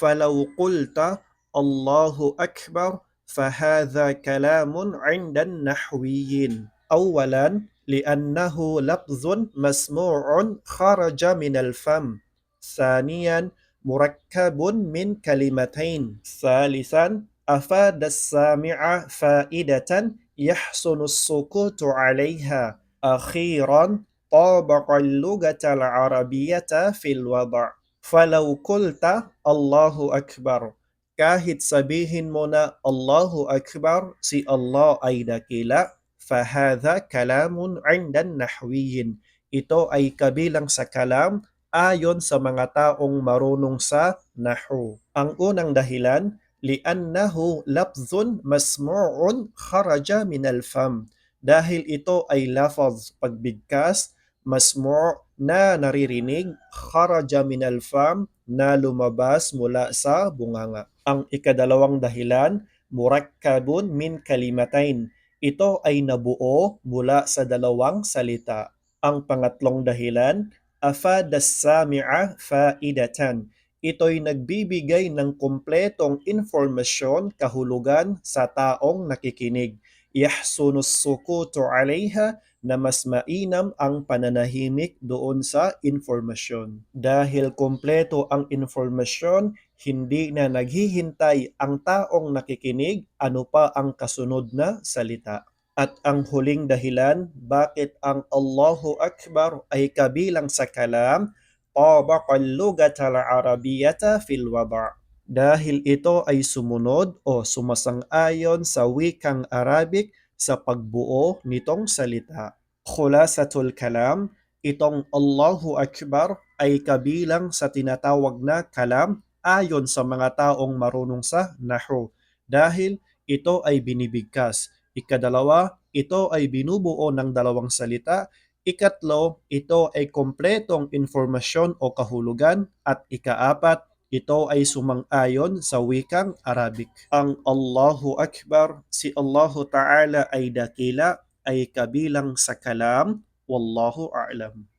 فلو قلت الله أكبر فهذا كلام عند النحويين. أولا لأنه لفظ مسموع خرج من الفم. ثانيا مركب من كلمتين. ثالثا أفاد السامع فائدة يحسن السكوت عليها. أخيرا طابق اللغة العربية في الوضع. فلو قلت الله أكبر kahit sabihin mo na Allahu Akbar, si Allah ay dakila, fahadha kalamun 'indan nahwiyin. Ito ay kabilang sa kalam ayon sa mga taong marunong sa nahu. Ang unang dahilan, li'annahu lafzun masmu'un kharaja min al-fam. Dahil ito ay lafaz, pagbigkas, masmu' na naririnig, kharaja min al-fam na lumabas mula sa bunganga. Ang ikadalawang dahilan, murakkabun min kalimatain. Ito ay nabuo mula sa dalawang salita. Ang pangatlong dahilan, afadas sami'a faidatan. Ito'y nagbibigay ng kumpletong informasyon, kahulugan sa taong nakikinig. Yahsunus sukutu 'alayha, na mas mainam ang pananahimik doon sa informasyon. Dahil kumpleto ang informasyon, hindi na naghihintay ang taong nakikinig ano pa ang kasunod na salita. At ang huling dahilan, bakit ang Allahu Akbar ay kabilang sa kalam, tabaqa al-lughata al-arabiyyata fil wada'. Dahil ito ay sumunod o sumasang-ayon sa wikang Arabic sa pagbuo nitong salita. Khulasatul kalam, itong Allahu Akbar ay kabilang sa tinatawag na kalam ayon sa mga taong marunong sa nahu. Dahil ito ay binibigkas. Ikadalawa, ito ay binubuo ng dalawang salita. Ikatlo, ito ay kompletong informasyon o kahulugan. At ikaapat, ito ay sumang-ayon sa wikang Arabic. Ang Allahu Akbar, si Allahu Ta'ala ay dakila, ay kabilang sa kalam. Wallahu a'lam.